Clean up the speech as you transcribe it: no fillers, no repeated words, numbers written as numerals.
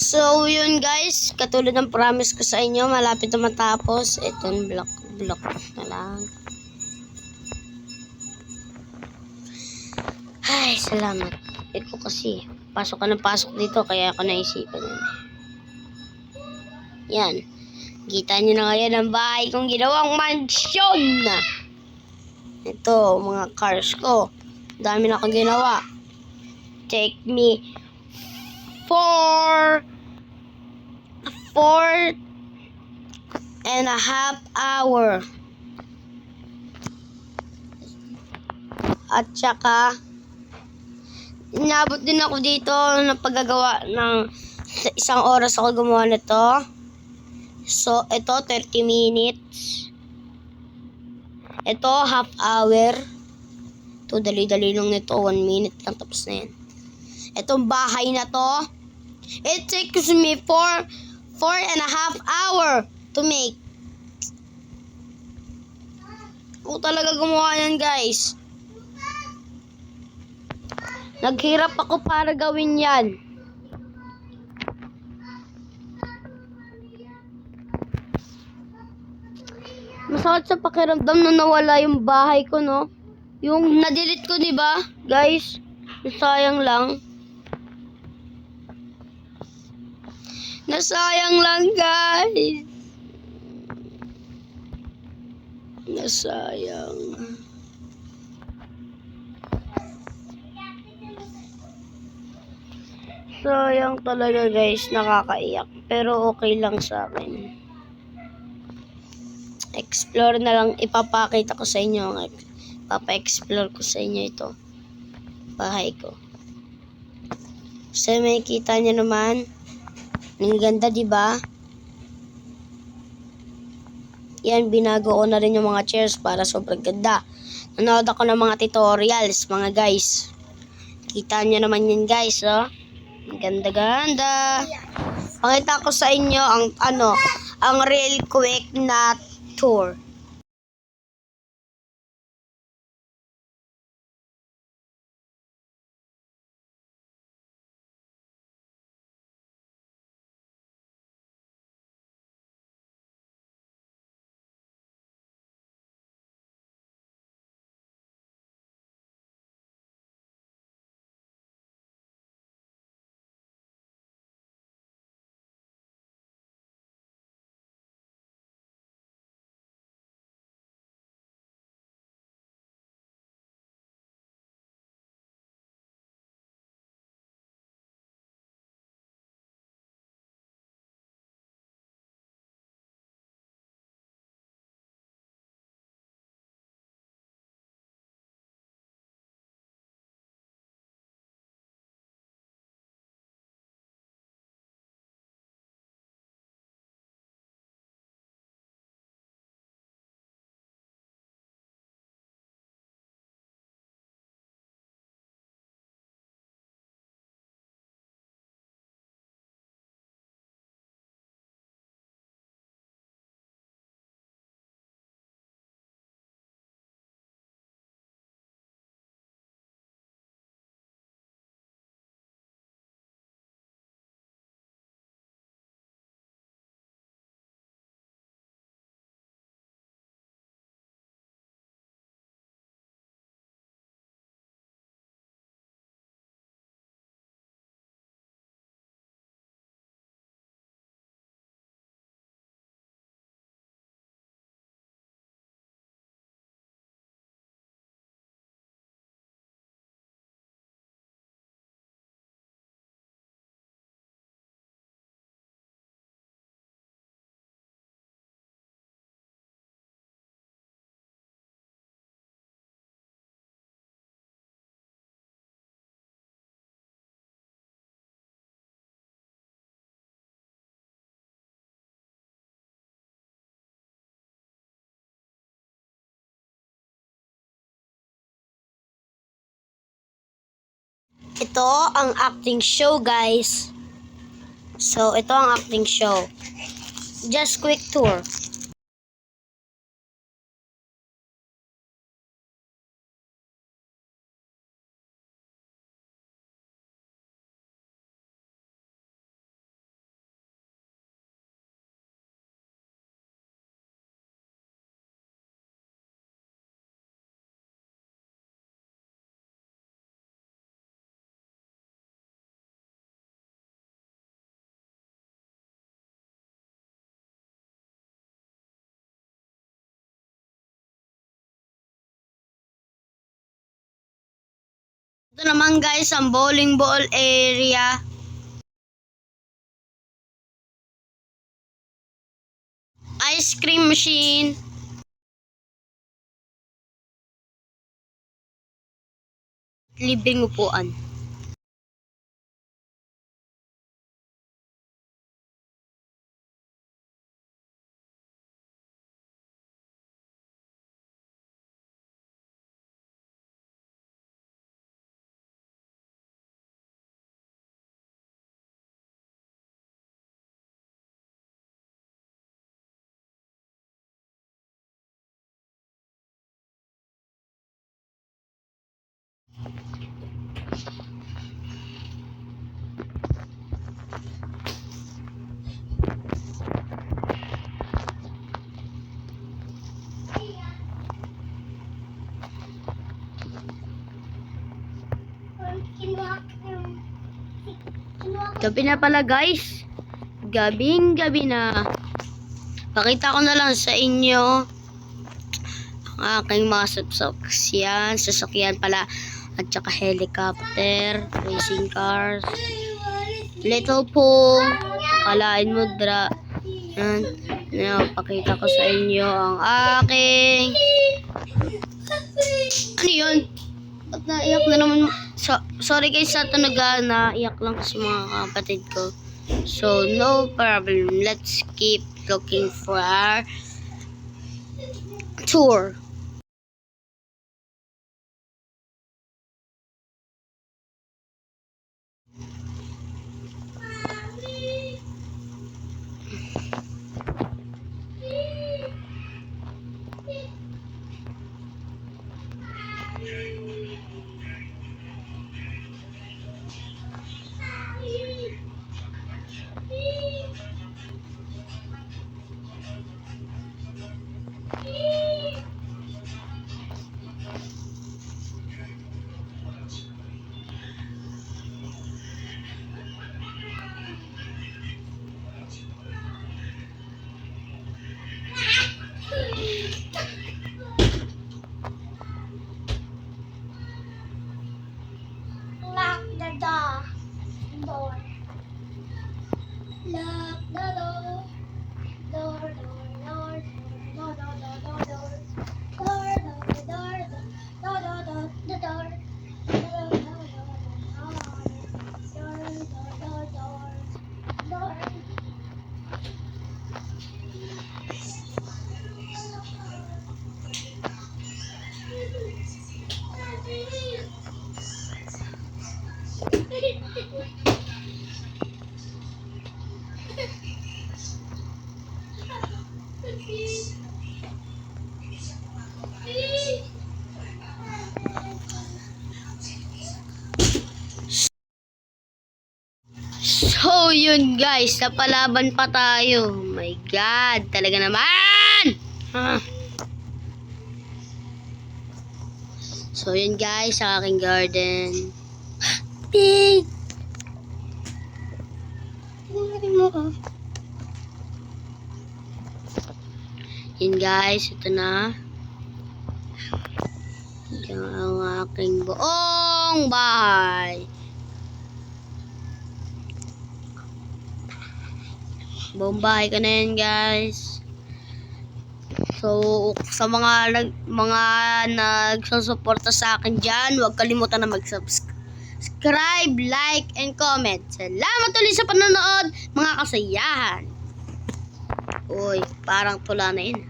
So, yun guys, katulad ng promise ko sa inyo, malapit na matapos. Itong block na lang. Ay, salamat. Ito kasi, pasok ka ng pasok dito, kaya ako naisipan yun. Yan. Kita nyo na ngayon ang bahay kong ginawang mansyon. Ito, mga cars ko. Dami na akong ginawa. Take me 4.5 hour. At saka, inabot din ako dito ng paggagawa ng isang oras ako gumawa nito. So, ito 30 minutes. Ito half hour. Ito dali-dali lang nito, 1 minute lang tapos na yan. Itong bahay na to, it takes me 4.5 hour to make. Ako talaga gumawa yan, guys. Naghirap ako para gawin yan. Masakit sa pakiramdam na nawala yung bahay ko, no? Yung na-delete ko, di ba, guys? Nasayang lang. Nasayang lang, guys. Nasayang. Sayang talaga, guys. Nakakaiyak. Pero okay lang sa akin. Explore na lang. Ipapakita ko sa inyo. Papa-explore ko sa inyo ito. Bahay ko. So, may kita nyo naman. Ang ganda, diba? Yan, binago ko na rin yung mga chairs para sobrang ganda. Nanood ako ng mga tutorials, mga guys. Kita nyo naman yun, guys, oh. Ang ganda-ganda. Pakita ko sa inyo ang real quick na tour. Ito ang acting show, guys. So, ito ang acting show. Just quick tour. Ito naman guys, ang bowling ball area. Ice cream machine. Libreng upuan. Gabi na pala guys. Gabing gabi na. Pakita ko na lang sa inyo ang aking mga sasakyan. Sasakyan pala. At saka helicopter, racing cars, little pool. Akalain mo yan. Pakita ko sa inyo ang aking... Ano yun? Ba't naiyak na naman? Sorry guys sa tunog, naiyak lang kasi mga kapatid ko. So, no problem. Let's keep looking for our tour. Lock the door. Lock the door. Door. So, yun guys, napalaban pa tayo. Oh my God, talaga naman! So, yun guys, sa aking garden. Pig! Tingnan mo oh. Yun guys, ito na. Ito ang aking buong bahay. Buong bahay ko na yan guys. So sa mga nagsusuporta sa akin dyan, huwag kalimutan na mag-subscribe, like, and comment. Salamat ulit sa panonood mga kasayahan. Uy, parang tula na yun.